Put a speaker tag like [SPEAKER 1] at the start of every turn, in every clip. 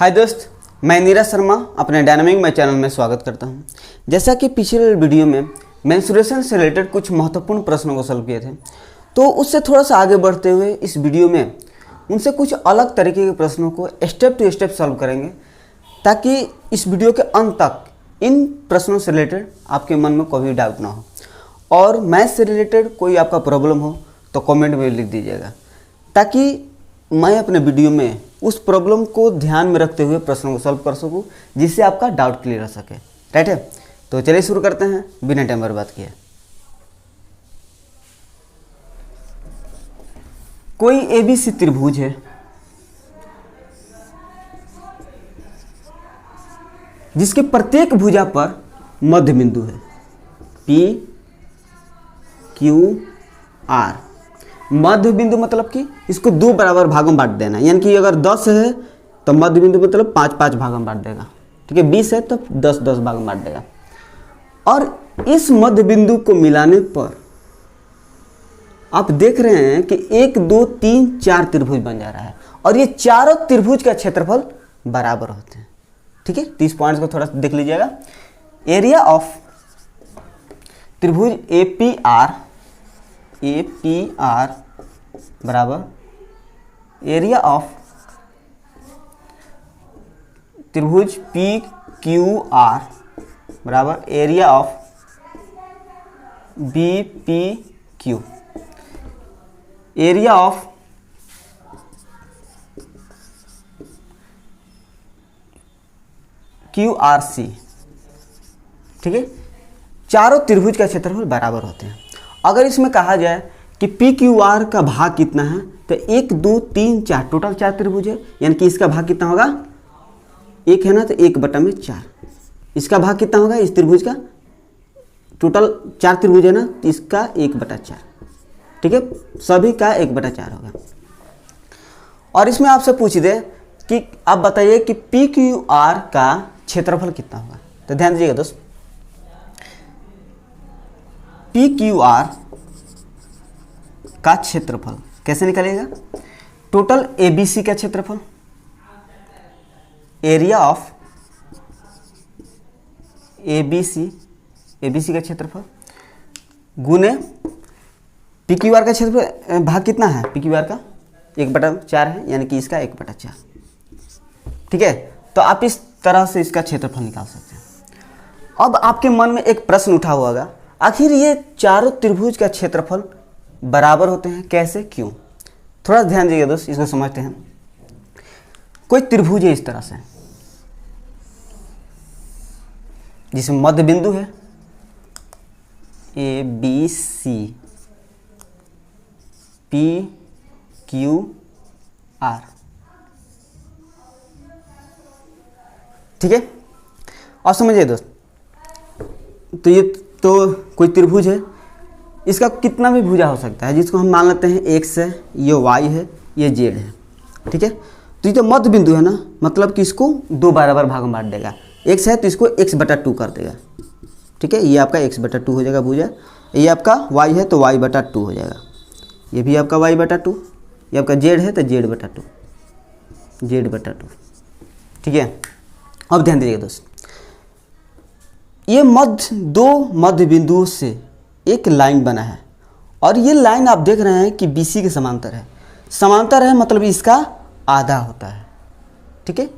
[SPEAKER 1] हाय दोस्त, मैं नीरज शर्मा अपने डायनामिक मैथ चैनल में स्वागत करता हूं। जैसा कि पिछले वीडियो में मेंस्ट्रुएशन से रिलेटेड कुछ महत्वपूर्ण प्रश्नों को सॉल्व किए थे, तो उससे थोड़ा सा आगे बढ़ते हुए इस वीडियो में उनसे कुछ अलग तरीके के प्रश्नों को स्टेप टू स्टेप सॉल्व करेंगे, ताकि इस वीडियो के अंत तक इन प्रश्नों से रिलेटेड आपके मन में कोई भी डाउट ना हो। और मैथ से रिलेटेड कोई आपका प्रॉब्लम हो तो कमेंट में लिख दीजिएगा, ताकि मैं अपने वीडियो में उस प्रॉब्लम को ध्यान में रखते हुए प्रश्नों को सॉल्व कर सकूं, जिससे आपका डाउट क्लियर हो सके। राइट है, तो चलिए शुरू करते हैं बिना टाइम बर्बाद किए। कोई एबीसी त्रिभुज है जिसके प्रत्येक भुजा पर मध्य बिंदु है P Q R। मध्य बिंदु मतलब कि इसको दो बराबर भागों में बांट देना, यानी कि अगर 10 है तो मध्य बिंदु मतलब 5-5 भागों में बांट देगा। ठीक है, 20 है तो 10-10 भागों में बांट देगा। और इस मध्य बिंदु को मिलाने पर आप देख रहे हैं कि 1 2 3 4 त्रिभुज बन जा रहा है, और ये चारों त्रिभुज का क्षेत्रफल बराबर होते हैं। ठीक है, 30 पॉइंट्स को थोड़ा देख लीजिएगा। एरिया ऑफ त्रिभुज APR बराबर एरिया ऑफ त्रिभुज PQR बराबर area of BPQ। Area of QRC। ठीक है, चारों त्रिभुज का क्षेत्रफल बराबर होते हैं। अगर इसमें कहा जाए कि PQR का भाग कितना है, तो 1 2 3 4 टोटल 4 त्रिभुज है, यानी कि इसका भाग कितना होगा, 1 है ना, तो 1/4। इसका भाग कितना होगा, इस त्रिभुज का टोटल 4 त्रिभुज है ना, तो इसका 1/4। ठीक है, सभी का 1/4 होगा। और इसमें आपसे पूछ दे कि आप बताइए कि PQR का क्षेत्रफल कितना होगा, तो ध्यान दीजिएगा दोस्त। PQR का क्षेत्रफल कैसे निकलेगा, टोटल ABC का क्षेत्रफल, एरिया ऑफ ABC का क्षेत्रफल गुने PQR का क्षेत्रफल, भाग कितना है PQR का 1/4 है, यानी कि इसका 1/4। ठीक है, तो आप इस तरह से इसका क्षेत्रफल निकाल सकते हैं। अब आपके मन में एक प्रश्न उठा हुआ होगा, आखिर ये चारों त्रिभुज का क्षेत्रफल बराबर होते हैं कैसे, क्यों? थोड़ा ध्यान दीजिए दोस्त, इसको समझते हैं। कोई त्रिभुज है इस तरह से, जिसमें मध्य बिंदु है ABC PQR। ठीक है, और समझिए दोस्त, तो ये तो कोई त्रिभुज है, इसका कितना भी भुजा हो सकता है, जिसको हम मान लेते हैं X है, ये Y है, ये Z है। ठीक है, तो ये तो मध्य बिंदु है ना, मतलब कि इसको दो बराबर भाग में बांट देगा। X है तो इसको x/2 कर देगा। ठीक है, ये आपका x/2 हो जाएगा भुजा। ये आपका Y है तो y/2 हो जाएगा। ये भी आपका y/2। ये आपका Z है तो z/2। ठीक है, अब ध्यान दीजिएगा दोस्त, ये दो मध्य बिंदुओं से एक लाइन बना है, और ये लाइन आप देख रहे हैं कि BC के समांतर है। समांतर है मतलब इसका आधा होता है। ठीक है,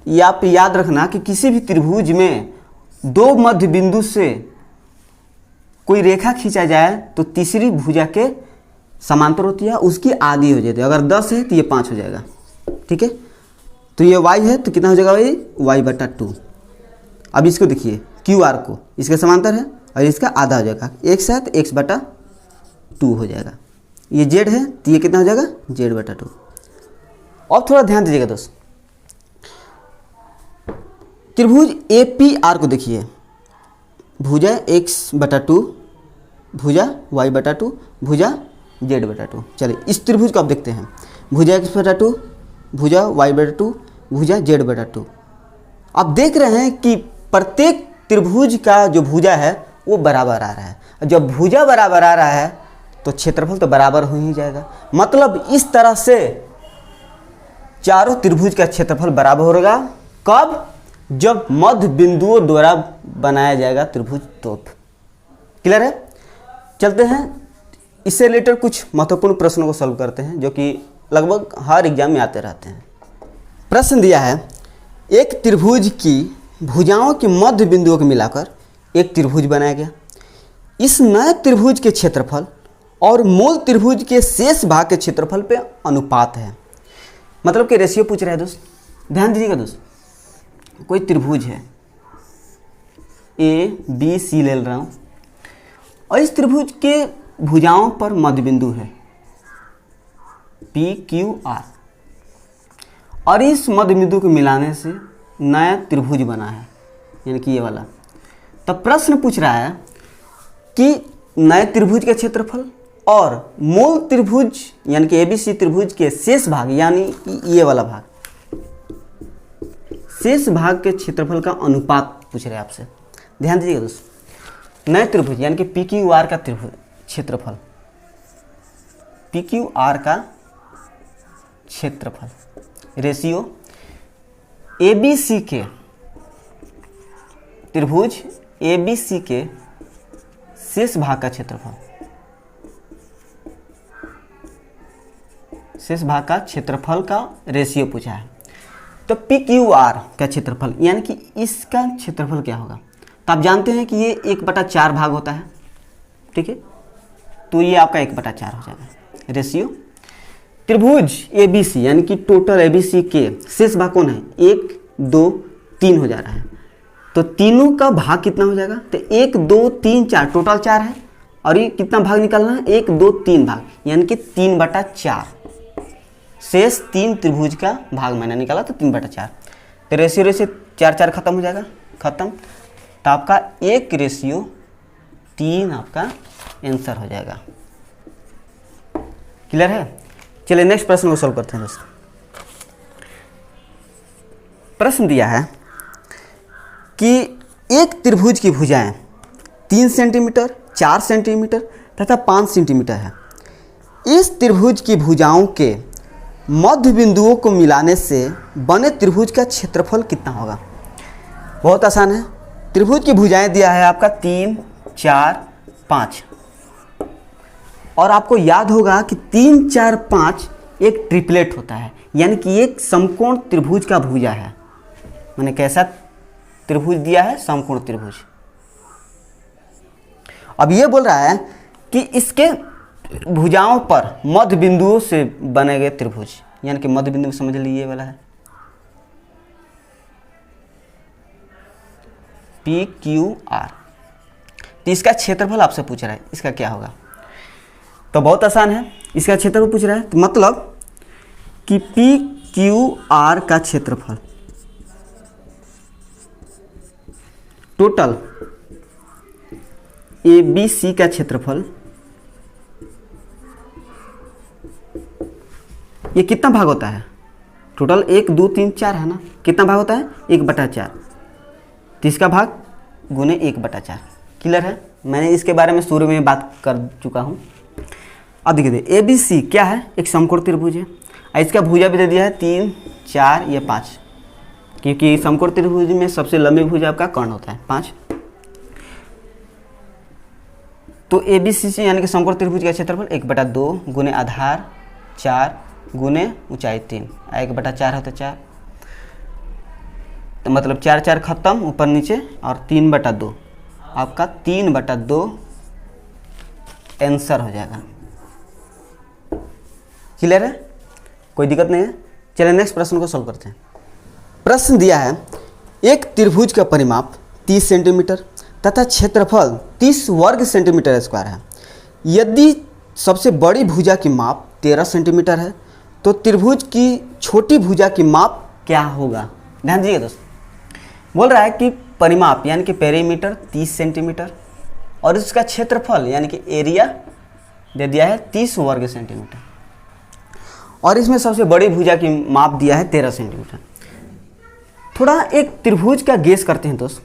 [SPEAKER 1] ये आप याद रखना कि किसी भी त्रिभुज में दो मध्य बिंदु से कोई रेखा खींचा जाए तो तीसरी भुजा के समांतर होती है, उसकी आधी हो जाती है। अगर 10 है तो ये 5 हो जाएगा। ठीक है, तो ये Y है तो कितना हो जाएगा भाई, y/2। अब इसको देखिए, QR को इसके समांतर है और इसका आधा हो जाएगा। X है तो x/2 हो जाएगा। ये Z है तो ये कितना हो जाएगा, z/2। अब थोड़ा ध्यान दीजिएगा दोस्त, त्रिभुज APR को देखिए, भुजा x/2, भुजा y/2, भुजा z/2। चलिए इस त्रिभुज को आप देखते हैं, भुजा x/2, भुजा y/2, भुजा z/2। आप देख रहे हैं कि प्रत्येक त्रिभुज का जो भुजा है वो बराबर आ रहा है। जब भुजा बराबर आ रहा है तो क्षेत्रफल तो बराबर हो ही जाएगा। मतलब इस तरह से चारों त्रिभुज का क्षेत्रफल बराबर होगा। कब? जब मध्य बिंदुओं द्वारा बनाया जाएगा त्रिभुज तो। क्लियर है? चलते हैं इससे रिलेटेड कुछ महत्वपूर्ण प्रश्नों को सॉल्व करते हैं जो कि लगभग हर एग्जाम में आते रहते हैं। प्रश्न दिया है, एक त्रिभुज की भुजाओं के मध्य बिंदुओं को मिलाकर एक त्रिभुज बनाया गया। इस नए त्रिभुज के क्षेत्रफल और मूल त्रिभुज के शेष भाग के क्षेत्रफल पे अनुपात है। मतलब कि रेशियो पूछ रहा है दोस्त। ध्यान दीजिएगा दोस्त, कोई त्रिभुज है ABC ले रहा हूँ और इस त्रिभुज के भुजाओं पर मध्य बिंदु है PQR और इस मध्य बिंदु को मिलाने से नया त्रिभुज बना है, यानी कि ये वाला। तब प्रश्न पूछ रहा है कि नए त्रिभुज का क्षेत्रफल और मूल त्रिभुज यानी कि ABC त्रिभुज के शेष भाग यानी कि ये वाला भाग, शेष भाग के क्षेत्रफल का अनुपात पूछ रहे हैं आपसे। ध्यान दीजिएगा दोस्तों, नए त्रिभुज यानी कि PQR का त्रिभुज क्षेत्रफल, PQR का क्षेत्रफल रेशियो ABC के त्रिभुज ABC के शेष भाग का क्षेत्रफल, शेष भाग का क्षेत्रफल का रेशियो पूछा है। तो PQR का क्षेत्रफल यानी कि इसका क्षेत्रफल क्या होगा? तो आप जानते हैं कि ये 1/4 भाग होता है, ठीक है? तो ये आपका 1/4 हो जाएगा रेशियो। त्रिभुज ABC यानी कि टोटल ABC के शेष भाग कौन है? 1 2 3 हो जा रहा है, तो तीनों का भाग कितना हो जाएगा? तो 1 2 3 4 टोटल 4 है और ये कितना भाग निकालना है? 1 2 3 भाग यानी कि 3/4। शेष 3 त्रिभुज का भाग मैंने निकाला तो 3/4। तो रेशियो रेशियो 4 4 खत्म हो जाएगा, खत्म। तो आपका 1:3 आपका आंसर हो जाएगा। क्लियर है? चलिए नेक्स्ट प्रश्न को सॉल्व करते हैं दोस्तों। प्रश्न दिया है कि एक त्रिभुज की भुजाएं 3 सेंटीमीटर, 4 सेंटीमीटर तथा 5 सेंटीमीटर है। इस त्रिभुज की भुजाओं के मध्य बिंदुओं को मिलाने से बने त्रिभुज का क्षेत्रफल कितना होगा? बहुत आसान है। त्रिभुज की भुजाएं दिया है आपका 3 4 5 और आपको याद होगा कि 3 4 5 एक ट्रिपलेट होता है, यानी कि एक समकोण त्रिभुज का भुजा है। मैंने कैसा त्रिभुज दिया है? समकोण त्रिभुज। अब ये बोल रहा है कि इसके भुजाओं पर मध्य बिंदुओं से बने गए त्रिभुज, यानी कि मध्य बिंदु समझ लीजिए ये वाला है PQR। तो इसका क्षेत्रफल आपसे पूछ रहा है, इसका क्या होगा? तो बहुत आसान है, इसका क्षेत्रफल पूछ रहा है तो मतलब कि PQR का क्षेत्रफल टोटल ABC का क्षेत्रफल ये कितना भाग होता है? टोटल 1 2 3 4 है ना, कितना भाग होता है? 1/4। तो इसका भाग गुने 1/4। क्लियर है? मैंने इसके बारे में शुरू में बात कर चुका हूँ। अब देखिए ABC क्या है? एक समकोण त्रिभुज है और इसका भुजा भी दे दिया है 3 4 ये 5, क्योंकि समकोण त्रिभुज में सबसे लंबी भुजा आपका कर्ण होता है 5। तो ABC से यानी कि समकोण त्रिभुज का क्षेत्रफल 1/2 गुने आधार 4 गुने ऊंचाई 3, 1/4 होता है 4, तो मतलब 4 4 खत्म ऊपर नीचे और 3/2 आपका 3/2 आंसर हो जाएगा। क्लियर है? कोई दिक्कत नहीं है। चलिए नेक्स्ट प्रश्न को सॉल्व करते हैं। प्रश्न दिया है एक त्रिभुज का परिमाप 30 सेंटीमीटर तथा क्षेत्रफल 30 वर्ग सेंटीमीटर स्क्वायर है। यदि सबसे बड़ी भुजा की माप 13 सेंटीमीटर है तो त्रिभुज की छोटी भुजा की माप क्या होगा? ध्यान दीजिए दोस्तों, बोल रहा है कि परिमाप यानी कि पेरीमीटर 30 सेंटीमीटर और इसका क्षेत्रफल यानी कि एरिया दे दिया है 30 वर्ग सेंटीमीटर और इसमें सबसे बड़ी भुजा की माप दिया है 13 सेंटीमीटर। थोड़ा एक त्रिभुज का गेस करते हैं दोस्त।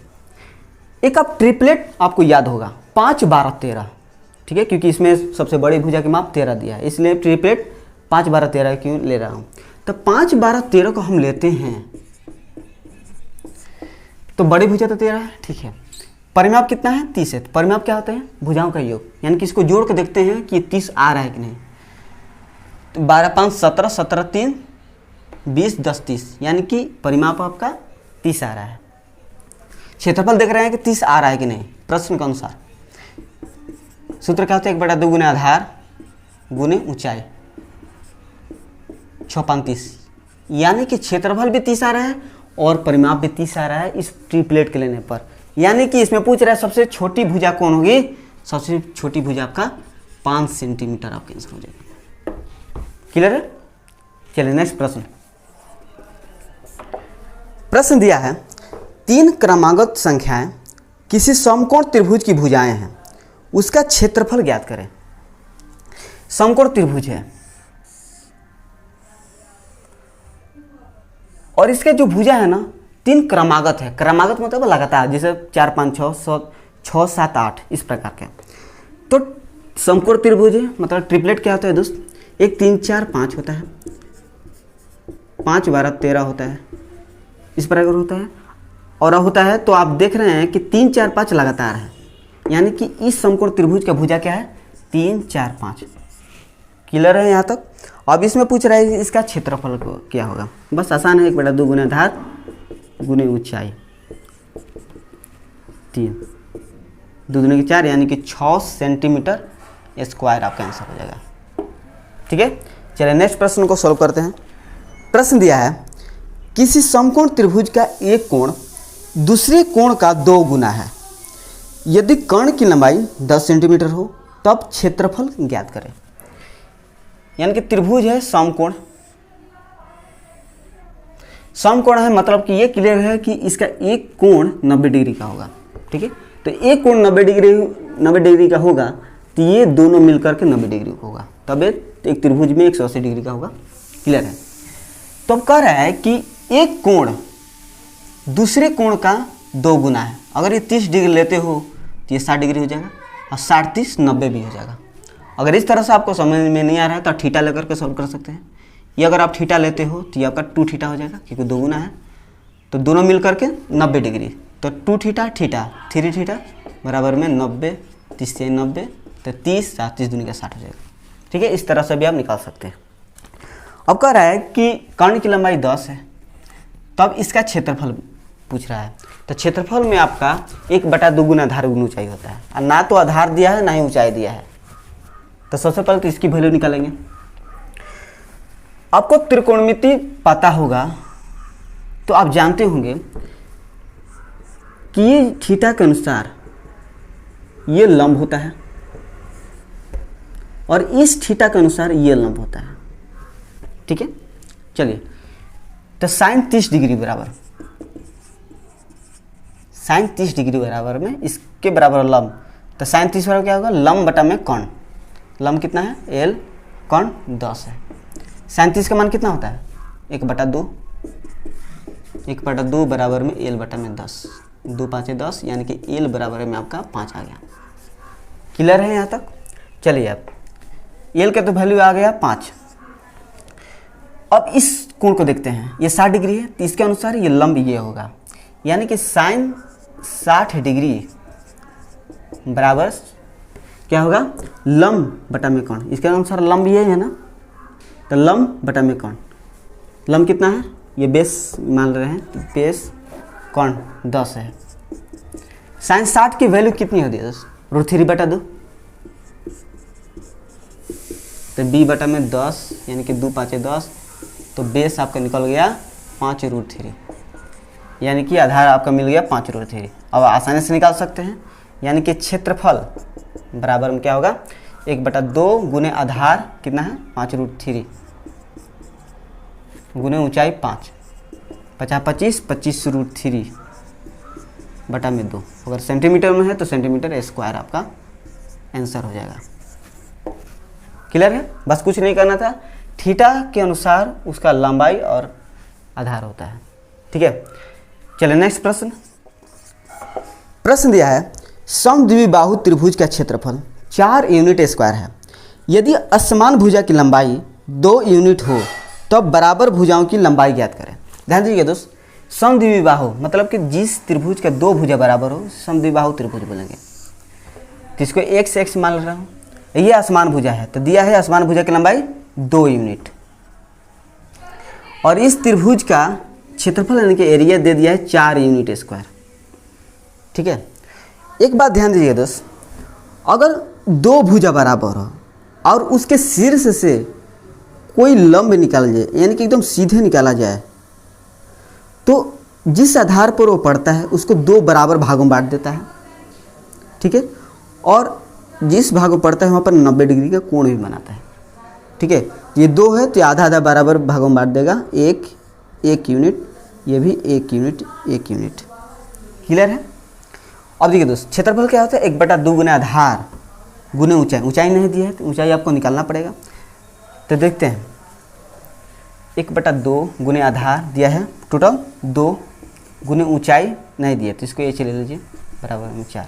[SPEAKER 1] एक आप ट्रिपलेट आपको याद होगा 5 12 13, ठीक है, क्योंकि इसमें सबसे बड़ी भुजा की माप 13 दिया है, इसलिए ट्रिपलेट 5 12 13 क्यों ले रहा हूँ। तो जब 5, 12, 13 को हम लेते हैं तो बड़ी भुजा तो 13 है, ठीक है। परिमाप कितना है? 30 है। तो परिमाप क्या होता है? भुजाओं का योग, यानी कि इसको जोड़ के देखते हैं कि 30 आ रहा है कि नहीं। तो 12, 5, 17, 17, 3, 20, 10, 30, यानी कि परिमाप आपका 30 आ रहा है। क्षेत्रफल देख रहे हैं कि 30 आ रहा है कि नहीं प्रश्न के अनुसार। सूत्र क्या होता है? 1/2 गुने आधार गुने ऊंचाई, 6, 5, 30, यानी कि क्षेत्रफल भी 30 आ रहा है और परिमाप भी 30 आ रहा है इस ट्रिपलेट के लेने पर। यानी कि इसमें पूछ रहा है सबसे छोटी भुजा कौन होगी? सबसे छोटी भुजा आपका 5 सेंटीमीटर आपका आंसर हो जाएगा। क्लियर है? चलिए नेक्स्ट प्रश्न। प्रश्न दिया है 3 क्रमागत संख्याएं किसी समकोण त्रिभुज की भुजाएं हैं, उसका क्षेत्रफल ज्ञात करें। समकोण त्रिभुज है और इसके जो भुजा है ना 3 क्रमागत है। क्रमागत मतलब लगातार, जैसे 4, 5, 6, 7, 8 इस प्रकार के। तो समकोण त्रिभुज है मतलब ट्रिपलेट क्या होता है दोस्त? 1, 3, 4, 5 होता है, 5, 12, 13 होता है, इस प्रकार होता है। और होता है तो आप देख रहे हैं कि 3, 4, 5 लगातार है, यानी कि इस समकोण त्रिभुज का भुजा क्या है? 3, 4, 5। क्लियर है यहाँ तक? अब इसमें पूछ रहा है इसका क्षेत्रफल को क्या होगा। बस आसान है, 1/2 गुने आधार गुने ऊंचाई, 3, 2 दूनी 4, यानी कि 6 सेंटीमीटर स्क्वायर आपका आंसर हो जाएगा। ठीक है, चलिए नेक्स्ट प्रश्न को सॉल्व करते हैं। प्रश्न दिया है किसी समकोण त्रिभुज का एक कोण दूसरे कोण का 2 गुना है, यदि कर्ण की लंबाई 10 सेंटीमीटर हो तब क्षेत्रफल ज्ञात करें। यानी कि त्रिभुज है समकोण, समकोण है मतलब कि ये क्लियर है कि इसका एक कोण 90 डिग्री का होगा। ठीक है, तो एक कोण 90 डिग्री का होगा तो ये दोनों मिलकर के 90 डिग्री का होगा, तब एक त्रिभुज में 180 डिग्री का होगा। क्लियर है? तो अब कह रहा है कि एक कोण दूसरे कोण का 2 गुना है। अगर ये 30 डिग्री लेते हो तो ये 60 डिग्री हो जाएगा और 60, 30, 90 भी हो जाएगा। अगर इस तरह से आपको समझ में नहीं आ रहा है तो थीटा लेकर के सॉल्व कर सकते हैं। ये अगर आप थीटा लेते हो तो ये आपका 2 थीटा हो जाएगा क्योंकि 2 गुना है, तो दोनों मिल करके 90 डिग्री, तो 2 थीटा थीटा 3 थीटा बराबर में 90, 30 से 90, तो 30, 7, 30 दूनी का 60 हो जाएगा। ठीक है, इस तरह से भी आप निकाल सकते हैं। अब कह रहा है कि कर्ण की लंबाई 10 है, तब इसका क्षेत्रफल पूछ रहा है। तो क्षेत्रफल में आपका 1/2 गुना आधार गुना ऊंचाई होता है, और ना तो आधार दिया है ना ही ऊंचाई दिया है। तो सबसे पहले तो इसकी वैल्यू निकालेंगे। आपको त्रिकोणमिति पता होगा तो आप जानते होंगे कि ये थीटा के अनुसार ये लंब होता है और इस थीटा के अनुसार ये लंब होता है। ठीक है, चलिए, तो साइन 30 डिग्री बराबर, साइन 30 डिग्री बराबर में इसके बराबर लंब, तो साइन 30 बराबर क्या होगा? लंब बटा में कर्ण। लंब कितना है? एल, कर्ण 10 है। साइन 30 का मान कितना होता है? 1/2, 1/2 बराबर में एल बटा में 10, 2, 5, 10, यानी कि एल बराबर में आपका 5 आ गया। क्लियर है यहाँ तक? चलिए अब एल का तो वैल्यू आ गया 5। अब इस कोण को देखते हैं, ये 60 डिग्री है तो इसके अनुसार ये लंब ये होगा, यानी कि साइन 60 डिग्री बराबर क्या होगा? लंब बटा में कर्ण। इसके अनुसार लंब ये है ना, तो लंब बटा में कर्ण। लंब कितना है? ये बेस मान रहे हैं, तो बेस कर्ण 10 है। साइन 60 की वैल्यू कितनी होती है दोस्त? √3/2, तो b बटा में 10, यानी कि 2, 5, 10, तो बेस आपका निकल गया 5√3, यानी कि आधार आपका मिल गया 5√3। अब आसानी से निकाल सकते हैं, यानी कि क्षेत्रफल बराबर में क्या होगा? 1/2 गुने आधार कितना है? 5√3 गुने ऊंचाई 5, 50, 25, 25√3 बटा में 2। अगर सेंटीमीटर में है तो सेंटीमीटर स्क्वायर आपका आंसर हो जाएगा। क्लियर है? बस कुछ नहीं करना था, थीटा के अनुसार उसका लंबाई और आधार होता है। ठीक है, चलिए नेक्स्ट प्रश्न। प्रश्न दिया है समद्विबाहु त्रिभुज का क्षेत्रफल 4 यूनिट स्क्वायर है, यदि असमान भुजा की लंबाई 2 यूनिट हो तो अब बराबर भुजाओं की लंबाई ज्ञात करें। ध्यान दीजिए दोस्त, समद्विबाहु मतलब कि जिस त्रिभुज का दो भुजा बराबर हो समद्विबाहु त्रिभुज बोलेंगे। तो इसको एक्स एक्स मान रहा हूँ, ये असमान भुजा है तो दिया है असमान भुजा की लंबाई 2 यूनिट, और इस त्रिभुज का क्षेत्रफल यानी कि एरिया दे दिया है 4 यूनिट स्क्वायर। ठीक है, एक बात ध्यान दीजिए दोस्त, अगर दो भुजा बराबर हो और उसके शीर्ष से कोई लंब निकाल जाए यानी कि एकदम सीधे निकाला जाए, तो जिस आधार पर वो पड़ता है उसको दो बराबर भागों में बांट देता है। ठीक है, और जिस भाग में पड़ता है वहाँ पर 90 डिग्री का कोण भी बनाता है। ठीक है, ये 2 है तो आधा आधा बराबर भागों में बांट देगा, एक यूनिट, ये भी 1 यूनिट 1 यूनिट। क्लियर है। अब देखिए दोस्त, क्षेत्रफल क्या होता है 1/2 गुना आधार गुने ऊंचाई। ऊंचाई नहीं दी है तो ऊंचाई आपको निकालना पड़ेगा। तो देखते हैं 1/2 गुने आधार दिया है, टोटल 2 गुने ऊंचाई नहीं दिया तो इसको एच ले लीजिए, बराबर में 4,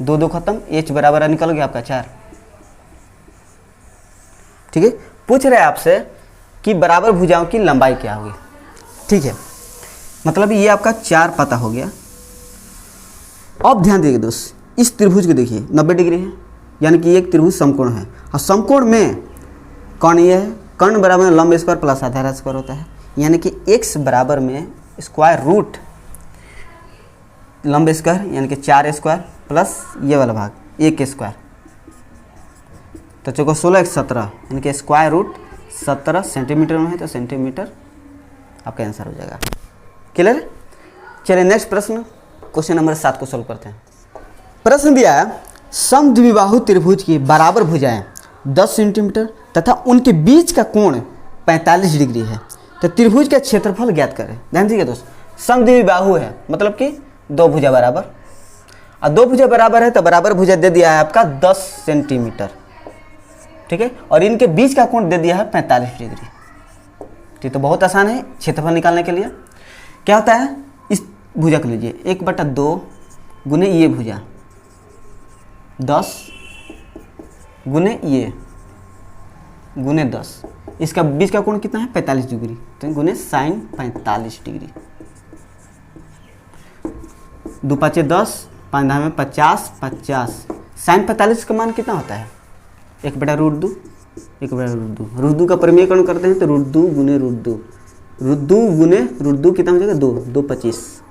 [SPEAKER 1] 2 2 खत्म, एच बराबर निकल गया आपका 4। ठीक है, पूछ रहे हैं आपसे कि बराबर भुजाओं की लंबाई क्या होगी। ठीक है, मतलब ये आपका 4 पता हो गया। अब ध्यान दीजिए दोस्त, इस त्रिभुज को देखिए 90 डिग्री है यानी कि एक त्रिभुज समकोण है, और समकोण में कर्ण ये है, कर्ण बराबर में लंब स्क्वायर प्लस आधार स्क्वायर होता है, यानी कि x बराबर में स्क्वायर रूट लंब स्क्वायर यानी कि 4 स्क्वायर प्लस ये वाला भाग 1 स्क्वायर, तो चौको 16 1 17 यानी कि स्क्वायर रूट 17 सेंटीमीटर में है तो सेंटीमीटर आपका आंसर हो जाएगा। क्लियर। चलिए नेक्स्ट प्रश्न, क्वेश्चन नंबर 7 को सोल्व करते हैं। प्रश्न दिया है समद्विबाहु त्रिभुज की बराबर भुजाएं 10 सेंटीमीटर तथा उनके बीच का कोण 45 डिग्री है, तो त्रिभुज का क्षेत्रफल ज्ञात करें। ध्यान दीजिए दोस्त, समद्विबाहु है मतलब कि दो भुजा बराबर, और दो भुजा बराबर है तो बराबर भुजा दे दिया है आपका 10 सेंटीमीटर। ठीक है, और इनके बीच का कोण दे दिया है 45 डिग्री। ठीक, तो बहुत आसान है क्षेत्रफल निकालने के लिए। क्या होता है, इस भुजा को लीजिए 1/2 गुने ये भुजा 10 गुने ये गुने 10, इसका बीच का कोण कितना है 45 डिग्री, तो गुने साइन 45 डिग्री। 2 5 10, 5 में 50 50, साइन 45 का मान कितना होता है 1/√2, 1/√2। √2 का परिमेयकरण करते हैं तो √2 गुने √2, √2 गुने √2 कितना हो जाएगा 2 2 25,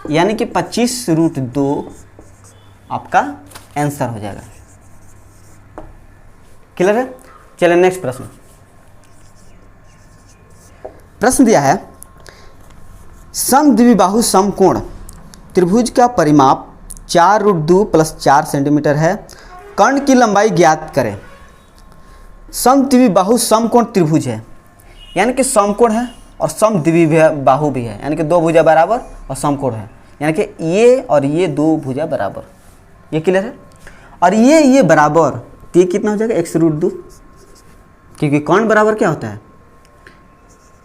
[SPEAKER 1] यानी कि 25√2 आपका आंसर हो जाएगा। क्लियर है। चलिए नेक्स्ट प्रश्न। प्रश्न दिया है समद्विबाहु समकोण त्रिभुज का परिमाप 4√2 + 4 सेंटीमीटर है, कर्ण की लंबाई ज्ञात करें। समद्विबाहु समकोण त्रिभुज है यानी कि समकोण है और समद्विबाहु भी है, यानी कि दो भुजा बराबर और समकोण है, यानी कि ये और ये दो भुजा बराबर। ये क्लियर है। और ये बराबर तो ये कितना हो जाएगा x√2, क्योंकि कर्ण बराबर क्या होता है,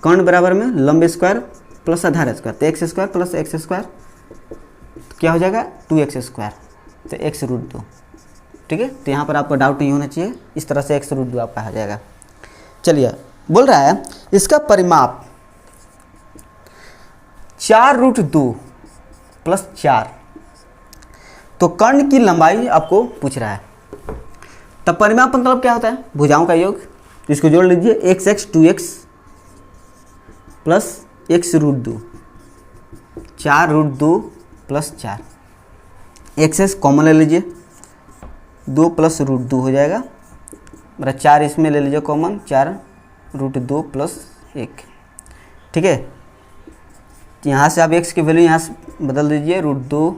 [SPEAKER 1] कर्ण बराबर में लंब स्क्वायर प्लस आधार स्क्वायर, तो x square plus x square तो क्या हो जाएगा 2x स्क्वायर, तो x√2। ठीक है, तो यहाँ पर आपको डाउट नहीं होना चाहिए, इस तरह से x√2 आपका आ जाएगा। चलिए, बोल रहा है इसका परिमाप 4√2 + 4, तो कर्ण की लंबाई आपको पूछ रहा है। तब परिमाप मतलब क्या होता है, भुजाओं का योग, तो इसको जोड़ लीजिए x 2x plus x√2, 4√2 + 4, x common ले लीजिए, 2 + √2 हो जाएगा, मेरा 4 इसमें ले लीजिए कॉमन, 4√2 + 1। ठीक है, यहाँ से आप x की वैल्यू यहाँ से बदल दीजिए, √2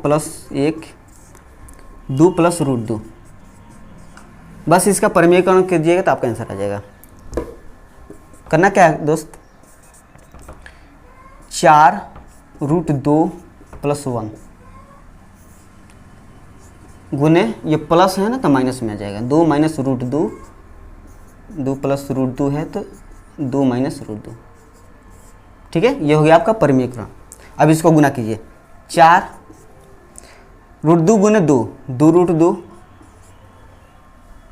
[SPEAKER 1] + 1, 2 + √2, बस इसका परिमेयकरण कीजिएगा तो आपका आंसर आ जाएगा। करना क्या है दोस्त, 4√2 + 1 गुने ये प्लस है ना तो माइनस में आ जाएगा, 2 - √2, 2 + √2 है तो 2 - √2। ठीक है, ये हो गया आपका परिमेयकरण। अब इसको गुना कीजिए, 4√2 गुने 2, 2√2,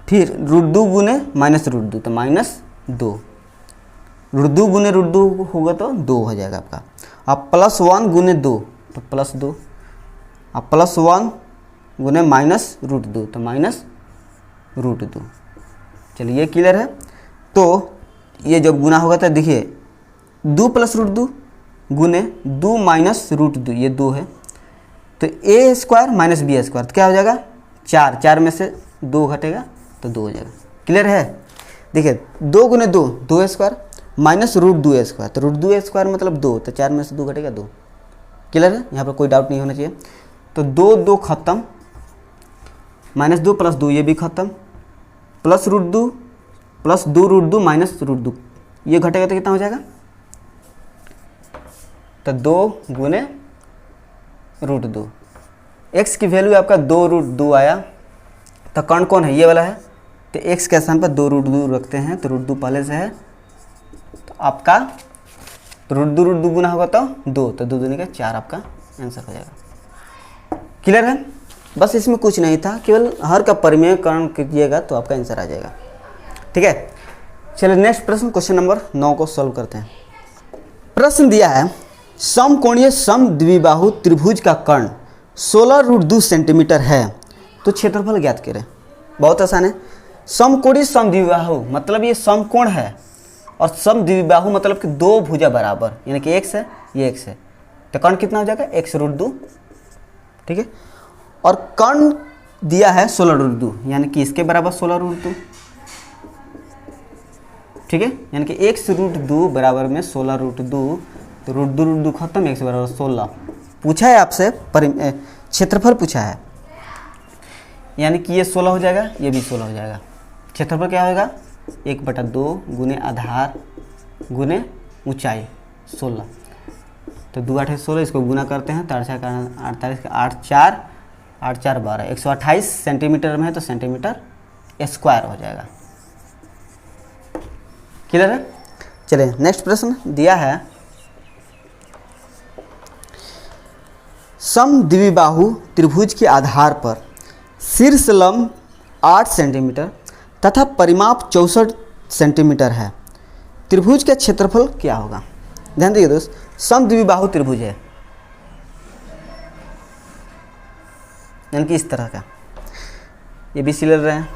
[SPEAKER 1] फिर √2 गुने -√2 तो 2, रूट 2 गुने रूट 2 होगा तो 2 हो जाएगा आपका। अब +1 गुने 2 तो +2, अब +1 गुने -√2 तो -√2। चलिए ये क्लियर है। तो ये जब गुना होगा तो देखिए 2 + √2 गुने 2 - √2, ये 2 है तो a² - b² तो क्या हो जाएगा 4, 4 में से 2 घटेगा तो 2 हो जाएगा। क्लियर है। देखिए 2 गुने 2 2a² -√2a² तो √2a² मतलब 2, तो 4 में से 2 घटेगा 2। क्लियर है, यहाँ पर कोई डाउट नहीं होना चाहिए। तो 2 2 खत्म, -2 + 2 ये भी खत्म, +√2 + 2√2 -√2 ये घटेगा तो कितना हो जाएगा, तो 2 गुने √2। x की वैल्यू आपका 2√2 आया। तो कर्ण कौन है, ये वाला है, तो x के स्थान पर 2√2 रखते हैं तो √2 पहले से है, तो आपका √2 गुना होगा तो 2, तो 2 दूनी का 4 आपका आंसर हो जाएगा। क्लियर है। बस इसमें कुछ नहीं था, केवल हर का परिमेयकरण कीजिएगा तो आपका आंसर आ जाएगा। ठीक है, चलिए नेक्स्ट प्रश्न, क्वेश्चन नंबर 9 को सॉल्व करते हैं। प्रश्न दिया है समकोणीय समद्विबाहु त्रिभुज का कर्ण 16√2 सेंटीमीटर है तो क्षेत्रफल ज्ञात करें। बहुत आसान है। समकोणीय समद्विबाहु मतलब ये समकोण है, और समद्विबाहु मतलब कि 2 भुजा बराबर, यानी कि x है ये x है, तो कर्ण कितना हो जाएगा x√2। ठीक है, और कर्ण दिया है 16√2 यानी कि इसके बराबर 16√2। ठीक है, यानी कि x√2 बराबर में 16√2, तो √2 खत्म, x बराबर 16। पूछा है आपसे क्षेत्रफल पूछा है, यानी कि ये 16 हो जाएगा, ये भी 16 हो जाएगा। क्षेत्रफल क्या होगा 1/2 गुने आधार गुने ऊंचाई 16, तो 2 8 16, इसको गुना करते हैं तो 8 48 8 4 8 4 12, 128 सेंटीमीटर में है तो सेंटीमीटर स्क्वायर हो जाएगा। क्लियर है। चलिए नेक्स्ट प्रश्न दिया है समद्विबाहु त्रिभुज के आधार पर शीर्ष लंब 8 सेंटीमीटर तथा परिमाप 64 सेंटीमीटर है, त्रिभुज का क्षेत्रफल क्या होगा। ध्यान दीजिए दोस्त, समद्विबाहु त्रिभुज है, यानी कि इस तरह का, ये भी सिलर रहे हैं,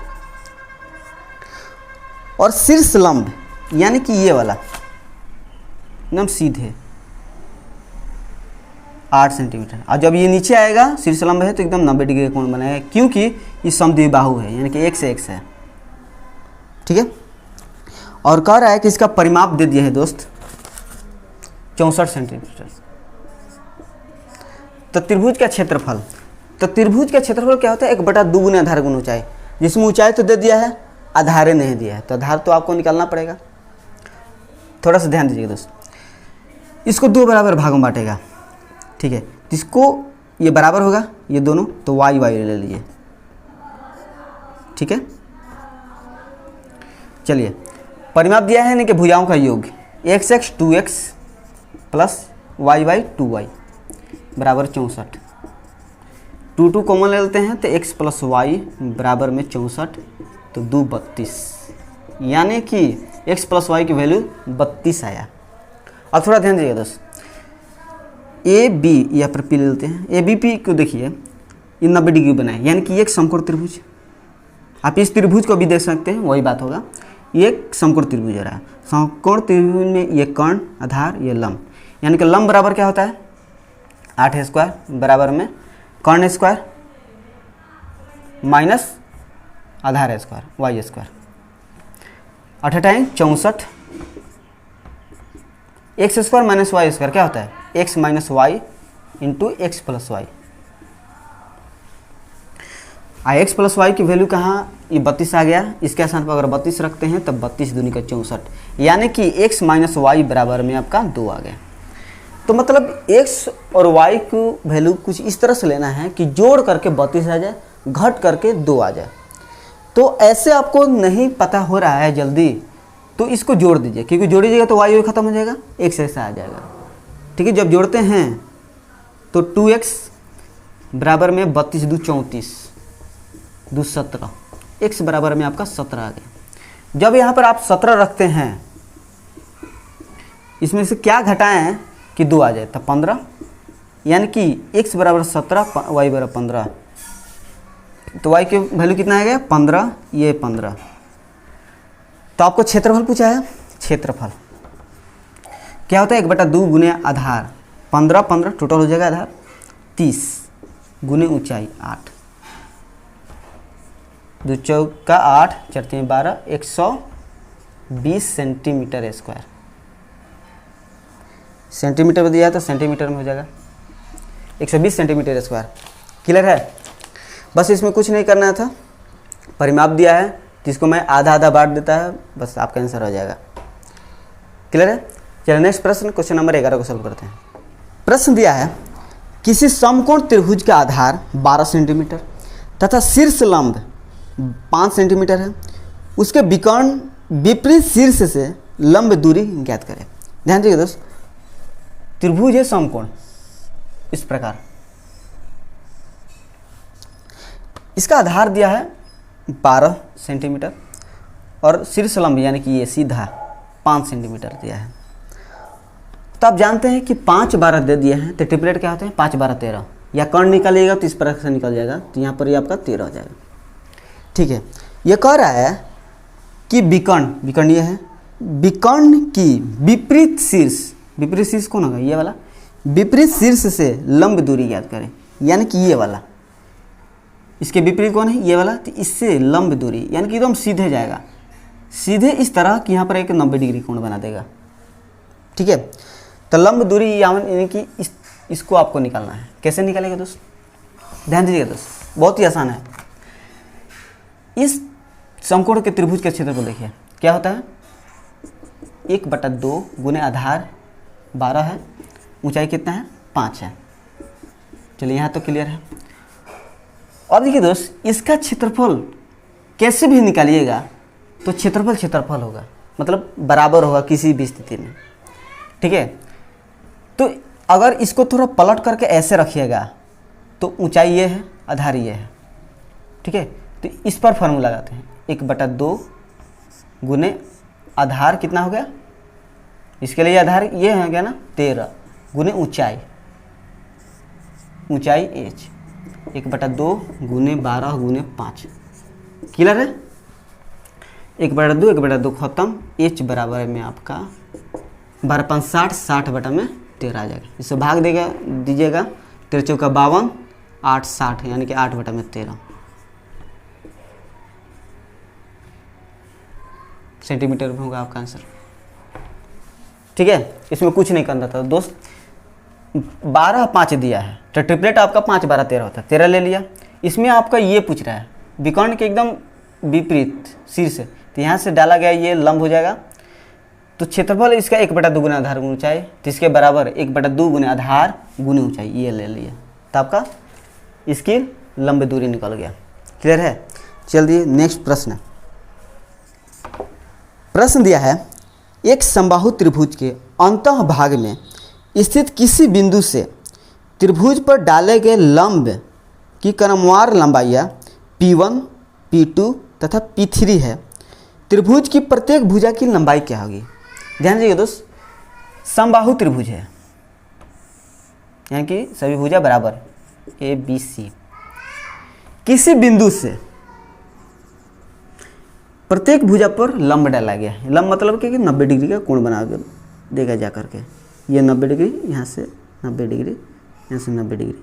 [SPEAKER 1] और शीर्ष लंब यानी कि ये वाला एकदम सीधे 8 सेंटीमीटर, और जब ये नीचे आएगा शीर्ष लंब है तो एकदम 90 डिग्री का कोण बनाएगा, क्योंकि ये समद्विबाहु है यानी कि 1 से 1 है। ठीक है, और कह रहा है कि इसका परिमाप दे दिया है दोस्त 64 सेंटीमीटर। तो त्रिभुज का क्षेत्रफल, तो त्रिभुज का क्षेत्रफल क्या होता है 1/2 गुने आधार गुना ऊंचाई, जिसमें ऊंचाई तो दे दिया है आधार नहीं दिया है, तो आधार तो आपको निकालना पड़ेगा। थोड़ा सा ध्यान दीजिएगा दोस्त, इसको 2 बराबर भागों में बांटेगा। ठीक है, इसको ये बराबर होगा ये दोनों, तो y y ले लीजिए। ठीक है, चलिए परिमाप दिया है ना कि भुजाओं का योग x 2x plus y 2y बराबर 64। 2 कॉमन ले लेते हैं तो x + y बराबर में 64, तो 2 32, यानी कि x + y की वैल्यू 32 आया। अब थोड़ा ध्यान दीजिएगा दोस्त, ए बी या पर पी ले लेते हैं, ए बी पी को देखिए ये 90 डिग्री बनाए, यानी कि एक समकोण त्रिभुज। आप इस त्रिभुज को भी देख सकते हैं, वही बात होगा, ये एक समकोण त्रिभुज हो रहा है। समकोण त्रिभुज में ये कर्ण आधार ये लंब, यानी कि लंब बराबर क्या होता है 8² बराबर में कर्ण स्क्वायर माइनस आधार स्क्वायर y²। 8 × 64, x² - y² क्या होता है x - y × x + y। x + y की वैल्यू कहाँ, ये 32 आ गया, इसके स्थान पर अगर 32 रखते हैं तब 32 दूनी का 64, यानी कि x - y बराबर में आपका 2 आ गया। तो मतलब x और y को वैल्यू कुछ इस तरह से लेना है कि जोड़ करके 32 आ जाए, घट करके 2 आ जाए। तो ऐसे आपको नहीं पता हो रहा है जल्दी, तो इसको जोड़ दीजिए, क्योंकि जोड़िएगा तो y खत्म हो जाएगा, x ऐसा आ जाएगा। ठीक है, जब जोड़ते हैं तो 2x बराबर में 32 × 2 = 34, 2 17, x बराबर में आपका 17 आ गया। जब यहाँ पर आप 17 रखते हैं, इसमें से क्या घटाएं कि 2 आ जाए, तब 15, यानी कि x बराबर 17, y बराबर 15, तो y की वैल्यू कितना आ गया 15, ये 15। तो आपको क्षेत्रफल पूछा है, क्षेत्रफल क्या होता है 1/2 गुने आधार, 15 15 टोटल हो जाएगा आधार 30 गुने ऊंचाई 8, 2 चौका 8, 4 3 12, 120 सेंटीमीटर स्क्वायर। सेंटीमीटर में दिया है तो सेंटीमीटर में हो जाएगा 120 सेंटीमीटर स्क्वायर। क्लियर है? बस इसमें कुछ नहीं करना था, परिमाप दिया है जिसको मैं आधा आधा बांट देता है, बस आपका आंसर हो जाएगा। क्लियर है? चलिए नेक्स्ट प्रश्न, क्वेश्चन नंबर 11 को सॉल्व करते हैं। प्रश्न दिया है किसी समकोण त्रिभुज का आधार 12 सेंटीमीटर तथा शीर्ष लंब 5 सेंटीमीटर है, उसके विकर्ण विपरीत शीर्ष से लंब दूरी ज्ञात करें। ध्यान दीजिए दोस्त, त्रिभुज है समकोण इस प्रकार, इसका आधार दिया है 12 सेंटीमीटर और शीर्ष लंब यानी कि ये सीधा 5 सेंटीमीटर दिया है। तो आप जानते हैं कि 5 12 दे दिए हैं, तो ट्रिपलेट क्या होते हैं 5 12 13, या कर्ण निकालिएगा तो इस प्रकार से निकल जाएगा, तो यहाँ पर ये आपका 13 हो जाएगा। ठीक है, ये कह रहा है कि विकर्ण ये है, विकर्ण की विपरीत शीर्ष कौन होगा ये वाला, विपरीत शीर्ष से लंब दूरी ज्ञात करें, यानी कि ये वाला, इसके विपरीत कौन है ये वाला, तो इससे लंब दूरी यानी कि एकदम सीधे जाएगा, सीधे इस तरह कि यहाँ पर एक 90 डिग्री कोण बना देगा। ठीक है, तो लंब दूरी यानी कि इसको आपको निकालना है। कैसे निकालेगा दोस्त, ध्यान दीजिएगा दोस्त, बहुत ही आसान है। इस समकोण के त्रिभुज के क्षेत्र को देखिए क्या होता है 1/2 गुने आधार 12 है, ऊंचाई कितना है 5 है। चलिए यहाँ तो क्लियर है। अब देखिए दोस्त, इसका क्षेत्रफल कैसे भी निकालिएगा तो क्षेत्रफल होगा, मतलब बराबर होगा किसी भी स्थिति में। ठीक है, तो अगर इसको थोड़ा पलट करके ऐसे रखिएगा तो ऊंचाई ये है, आधार ये है। ठीक है, तो इस पर फॉर्मूला लगाते हैं 1/2 गुने आधार कितना हो गया, इसके लिए आधार ये है क्या ना 13 गुने ऊंचाई h, 1/2 गुने 12 गुने 5। क्लियर है? 1/2 खत्म, h बराबर में आपका 12 5 60, 60 बटा में 13 आ जाएगा। इससे भाग देगा दीजिएगा, 13 चौका 52, 8 60 यानी कि 8 बटा में 13 सेंटीमीटर में होगा आपका आंसर। ठीक है, इसमें कुछ नहीं करना था दोस्त, 12 5 दिया है तो ट्रिपलेट आपका 5 12 13 होता है, 13 ले लिया। इसमें आपका ये पूछ रहा है विकर्ण के एकदम विपरीत शीर्ष, तो यहाँ से डाला गया ये लंब हो जाएगा, तो क्षेत्रफल इसका 1/2 गुना आधार गुना ऊंचाई, तो इसके बराबर 1/2 गुना आधार गुना ऊंचाई ये ले लिया, तो आपका इसकी लंब दूरी निकल गया। क्लियर है? चलिए नेक्स्ट प्रश्न। प्रश्न दिया है एक समबाहु त्रिभुज के अंतः भाग में स्थित किसी बिंदु से त्रिभुज पर डाले गए लंब की क्रमवार लंबाइयाँ P1, P2 तथा P3 है। त्रिभुज की प्रत्येक भुजा की लंबाई क्या होगी? ध्यान दीजिए दोस्त, समबाहु त्रिभुज है यानी कि सभी भुजा बराबर ABC, किसी बिंदु से प्रत्येक भुजा पर लंब डाला गया है। लंब मतलब कि 90 डिग्री का कोण बना देगा जा करके, ये 90 डिग्री, यहाँ से 90 डिग्री, यहाँ से 90 डिग्री।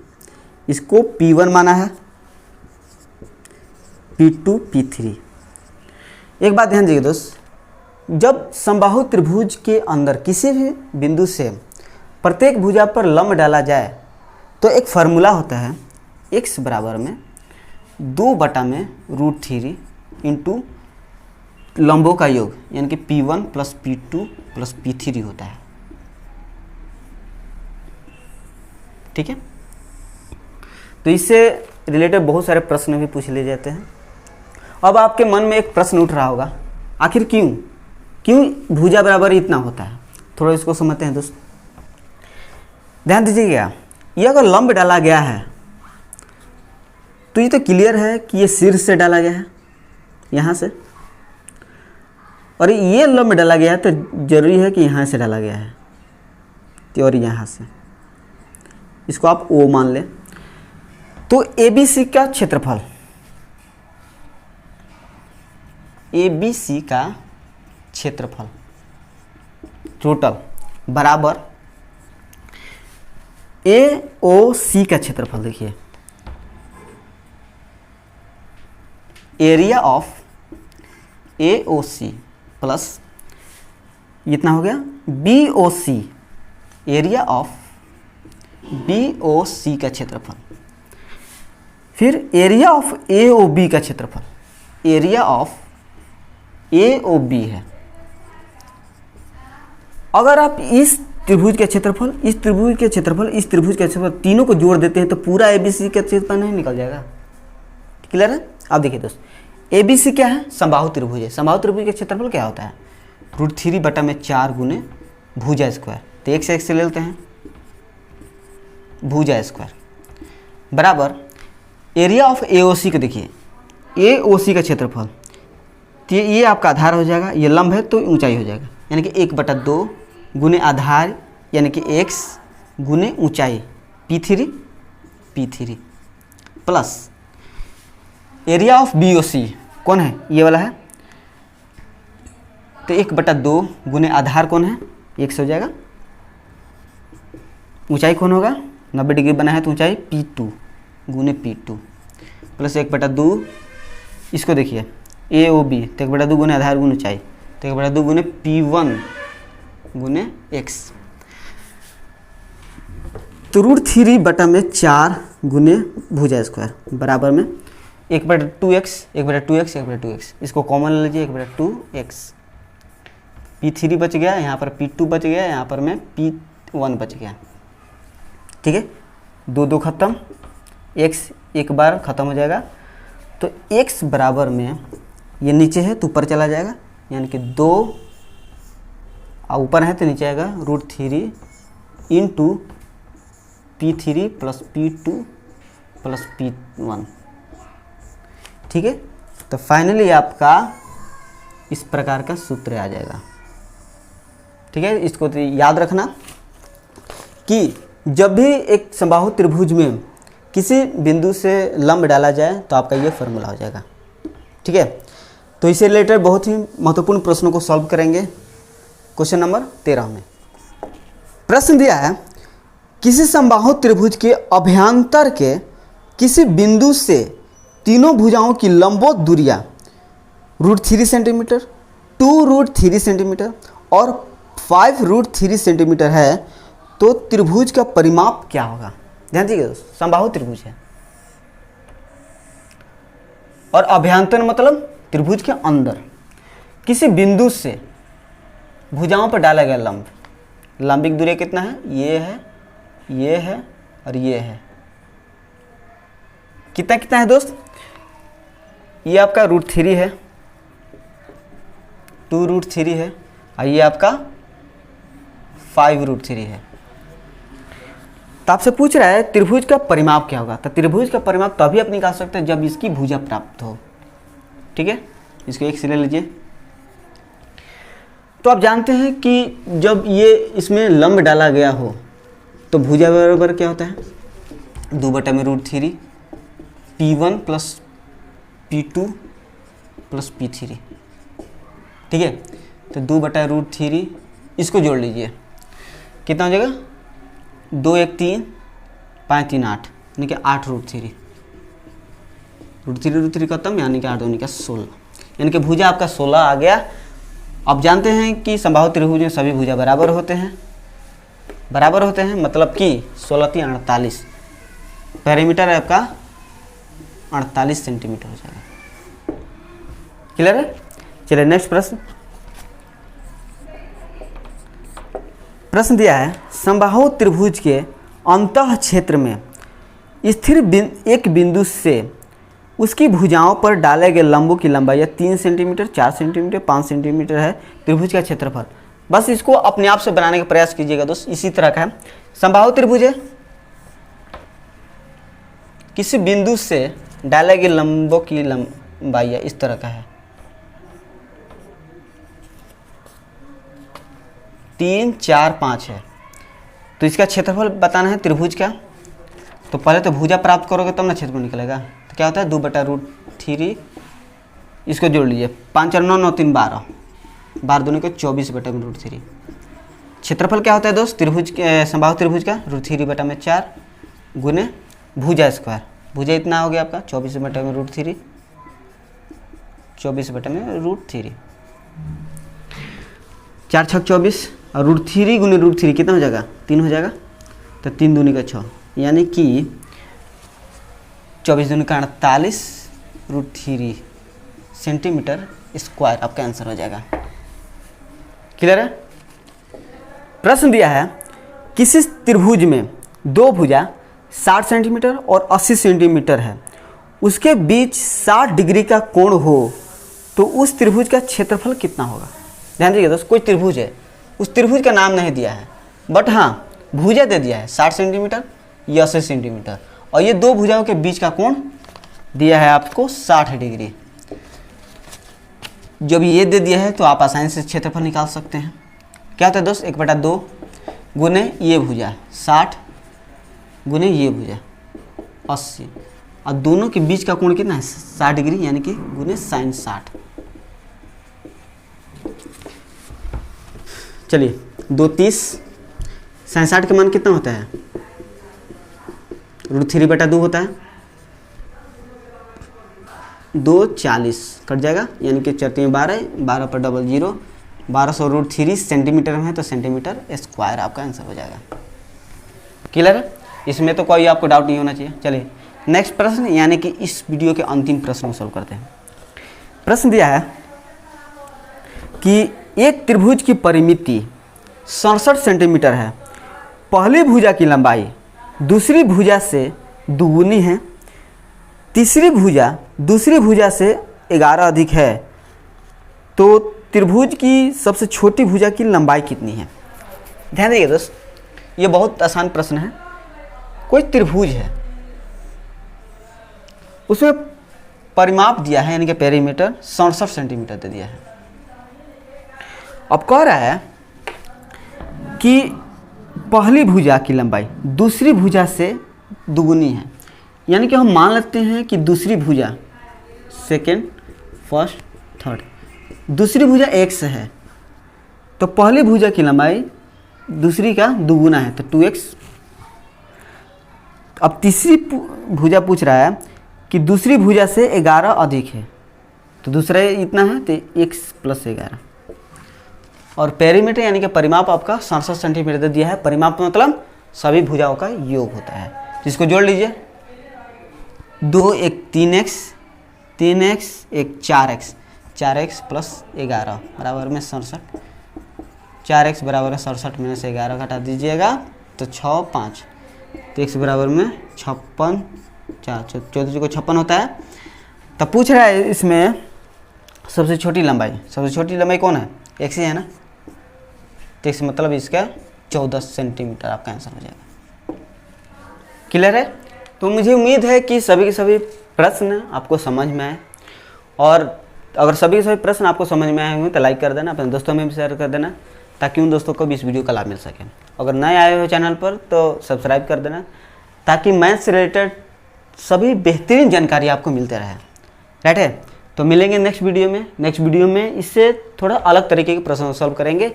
[SPEAKER 1] इसको P1 माना है, P2 P3। एक बात ध्यान दीजिए दोस्त, जब समबाहु त्रिभुज के अंदर किसी भी बिंदु से प्रत्येक भुजा पर लंब डाला जाए तो एक फार्मूला होता है x बराबर में 2/√3 इंटू लंबों का योग, यानी कि P1 plus P2 plus P3 होता है। ठीक है, तो इससे रिलेटेड बहुत सारे प्रश्न भी पूछ लिए जाते हैं। अब आपके मन में एक प्रश्न उठ रहा होगा, आखिर क्यों भुजा बराबर इतना होता है? थोड़ा इसको समझते हैं दोस्त, ध्यान दीजिएगा। ये अगर लंब डाला गया है तो ये तो क्लियर है कि ये शीर्ष से डाला गया है, यहाँ से, और ये लंब डाला गया है तो जरूरी है कि यहाँ से डाला गया है और यहाँ से, इसको आप O मान लें। तो ABC का क्षेत्रफल, ABC का क्षेत्रफल टोटल बराबर AOC का क्षेत्रफल, देखिए एरिया ऑफ AOC प्लस इतना हो गया BOC, एरिया ऑफ BOC का क्षेत्रफल, फिर एरिया ऑफ AOB का क्षेत्रफल, एरिया ऑफ AOB है। अगर आप इस त्रिभुज का क्षेत्रफल, इस त्रिभुज के क्षेत्रफल, इस त्रिभुज का क्षेत्रफल तीनों को जोड़ देते हैं तो पूरा ABC का क्षेत्रफल नहीं निकल जाएगा। क्लियर है? आप देखिए दोस्त, ABC क्या है? समबाहु त्रिभुज है। समबाहु त्रिभुज का क्षेत्रफल क्या होता है? √3/4 गुने भुजा स्क्वायर। तो एक से एक से ले लेते हैं, भुजा स्क्वायर बराबर एरिया ऑफ AOC को देखिए, AOC का क्षेत्रफल, तो ये आपका आधार हो जाएगा, ये लंब है तो ऊंचाई हो जाएगा, यानी कि 1/2 गुने आधार यानी कि x गुने ऊंचाई P3 plus area of BOC कौन है? ये वाला है, तो 1/2 गुने आधार कौन है? x हो जाएगा। ऊंचाई कौन होगा? 90 डिग्री बना है तो ऊंचाई P2 गुने P2 प्लस 1/2, इसको देखिए AOB, तो 1/2 गुने आधार गुने ऊंचाई, तो 1/2 गुने P1 गुने x, तो √3/4 गुने भुजा स्क्वायर बराबर में 1/2x, इसको कॉमन ले लीजिए, 1/2x, P3 बच गया, यहाँ पर P2 बच गया, यहाँ पर में P1 बच गया। ठीक है, 2 खत्म, x एक बार ख़त्म हो जाएगा, तो x बराबर में ये नीचे है तो ऊपर चला जाएगा, यानी कि 2 और ऊपर है तो नीचे आएगा √3 into P3 plus P2 plus P1। ठीक है, तो फाइनली आपका इस प्रकार का सूत्र आ जाएगा। ठीक है, इसको तो याद रखना कि जब भी एक समबाहु त्रिभुज में किसी बिंदु से लंब डाला जाए तो आपका ये फॉर्मूला हो जाएगा। ठीक है, तो इससे रिलेटेड बहुत ही महत्वपूर्ण प्रश्नों को सॉल्व करेंगे। क्वेश्चन नंबर 13 में प्रश्न दिया है, किसी समबाहु त्रिभुज के अभ्यंतर के किसी बिंदु से तीनों भुजाओं की लंबवत दूरियां √3 सेंटीमीटर, 2√3 सेंटीमीटर और 5√3 सेंटीमीटर है, तो त्रिभुज का परिमाप क्या होगा? ध्यान दीजिए दोस्तों, समबाहु त्रिभुज है और अभ्यंतर मतलब त्रिभुज के अंदर किसी बिंदु से भुजाओं पर डाला गया लंब, लंबिक दूरी कितना है? ये है और ये है। कितना है दोस्त? ये आपका √3 है, 2√3 है और ये आपका 5√3 है। तो आपसे पूछ रहा है त्रिभुज का परिमाप क्या होगा? तो त्रिभुज का परिमाप तभी आप निकाल सकते हैं जब इसकी भुजा प्राप्त हो। ठीक है, इसको एक से ले लीजिए। तो आप जानते हैं कि जब ये इसमें लंब डाला गया हो तो भुजा बराबर क्या होता है? 2/√3 P1 plus P2 plus P3। ठीक है, तो 2/√3 इसको जोड़ लीजिए, कितना हो जाएगा? 2 1 3 5 3 8, यानी कि 8√3, √3 खत्म, यानी कि 8 2 16, यानी कि भुजा आपका 16 आ गया। आप जानते हैं कि समबाहु त्रिभुज में सभी भुजा बराबर होते हैं, मतलब कि 16 3 48, पैरामीटर है आपका 48 सेंटीमीटर हो जाएगा। क्लियर है? चलिए नेक्स्ट प्रश्न दिया है, समबाहु त्रिभुज के अंतः क्षेत्र में स्थिर एक बिंदु से उसकी भुजाओं पर डाले गए लंबों की लंबाई 3 सेंटीमीटर, 4 सेंटीमीटर, 5 सेंटीमीटर है त्रिभुज का क्षेत्रफल। बस इसको अपने आप से बनाने का प्रयास कीजिएगा दोस्त। इसी तरह का है, समबाहु त्रिभुज है, किसी बिंदु से डाले गए लंबों की लंबाई इस तरह का है। 3 4 5 है। तो इसका क्षेत्रफल बताना है त्रिभुज का। तो पहले तो भुजा प्राप्त करोगे तब ना क्षेत्रफल निकलेगा। तो क्या होता है 2/√3, इसको जोड़ लीजिए, 5 और 9 9 3 12, 12 दूनी को 24/√3। क्षेत्रफल क्या होता है दोस्त त्रिभुज के, समबाहु त्रिभुज का, √3/4 गुने भुजा स्क्वायर। भुजा इतना हो गया आपका 24/√3, 24/√3, 4 6 24 और √3 गुने √3 कितना हो जाएगा 3 हो जाएगा। तो 3 दूनी का 6, यानी कि 24 दूनी का 48 √3 सेंटीमीटर स्क्वायर आपका आंसर हो जाएगा। क्लियर है। प्रश्न दिया है किसी त्रिभुज में दो भुजा 60 सेंटीमीटर और 80 सेंटीमीटर है, उसके बीच 60 डिग्री का कोण हो तो उस त्रिभुज का क्षेत्रफल कितना होगा। ध्यान दीजिए दोस्त, कोई त्रिभुज है, उस त्रिभुज का नाम नहीं दिया है, बट हाँ भुजा दे दिया है 60 सेंटीमीटर या 80 सेंटीमीटर, और ये दो भुजाओं के बीच का कोण दिया है आपको 60 डिग्री। जब ये दे दिया है तो आप आसानी से क्षेत्रफल निकाल सकते हैं। क्या होता है दोस्त 1/2 गुने ये भुजा 60 गुने ये भुजा 80, और दोनों के बीच का कोण कितना है 60 डिग्री, यानी कि गुने sin 60। चलिए 2 30, sin 60 का मान कितना होता है √3/2 होता है, 2 40 कट जाएगा, यानी कि 4 3 12, 12 पर डबल 0, 1200 √3 सेंटीमीटर में है तो सेंटीमीटर स्क्वायर आपका आंसर हो जाएगा। क्लियर है, इसमें तो कोई आपको डाउट नहीं होना चाहिए। चलिए नेक्स्ट प्रश्न, यानी कि इस वीडियो के अंतिम प्रश्न को सॉल्व करते हैं। प्रश्न दिया है कि एक त्रिभुज की परिमिति 67 सेंटीमीटर है, पहली भुजा की लंबाई दूसरी भुजा से दुगुनी है, तीसरी भुजा दूसरी भुजा से 11 अधिक है, तो त्रिभुज की सबसे छोटी भुजा की लंबाई कितनी है। ध्यान दीजिए दोस्त, ये बहुत आसान प्रश्न है। कोई त्रिभुज है, उसमें परिमाप दिया है, यानी कि पेरीमीटर 67 सेंटीमीटर दे दिया है। अब कह रहा है कि पहली भुजा की लंबाई दूसरी भुजा से दुगुनी है, यानी कि हम मान लेते हैं कि दूसरी भुजा सेकेंड फर्स्ट थर्ड, दूसरी भुजा x है, तो पहली भुजा की लंबाई दूसरी का दुगुना है तो 2x। अब तीसरी भुजा पूछ रहा है कि दूसरी भुजा से 11 अधिक है, तो दूसरा इतना है तो x + 11, और पेरीमीटर यानी कि परिमाप आपका 67 सेंटीमीटर दे दिया है। परिमाप मतलब सभी भुजाओं का योग होता है, जिसको जोड़ लीजिए, 2 1 3x, 3x 1 4x, 4x + 11 बराबर में 67, 4x बराबर है 67 में से 11 घटा दीजिएगा तो 6 5, तो x बराबर में 56, 4 14 को 56 होता है। तब पूछ रहा है इसमें सबसे छोटी लंबाई कौन है, x ही है ना, तो x मतलब इसका 14 सेंटीमीटर आपका आंसर हो जाएगा। क्लियर है। तो मुझे उम्मीद है कि सभी के सभी प्रश्न आपको समझ में आए, और अगर सभी के सभी प्रश्न आपको समझ में आए होंगे तो लाइक कर देना, अपने दोस्तों में भी शेयर कर देना, ताकि उन दोस्तों को भी इस वीडियो का लाभ मिल सके। अगर नए आए हो चैनल पर तो सब्सक्राइब कर देना, ताकि मैथ्स से रिलेटेड सभी बेहतरीन जानकारी आपको मिलते रहे। राइट है, तो मिलेंगे नेक्स्ट वीडियो में इससे थोड़ा अलग तरीके के प्रश्न सॉल्व करेंगे।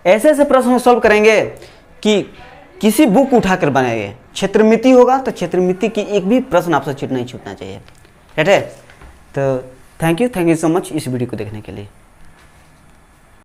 [SPEAKER 1] ऐसे प्रश्न सॉल्व करेंगे कि किसी बुक उठाकर बनाएंगे। क्षेत्रमिति होगा तो क्षेत्रमिति की एक भी प्रश्न आपसे नहीं छूटना चाहिए। राइट है, तो थैंक यू सो मच इस वीडियो को देखने के लिए।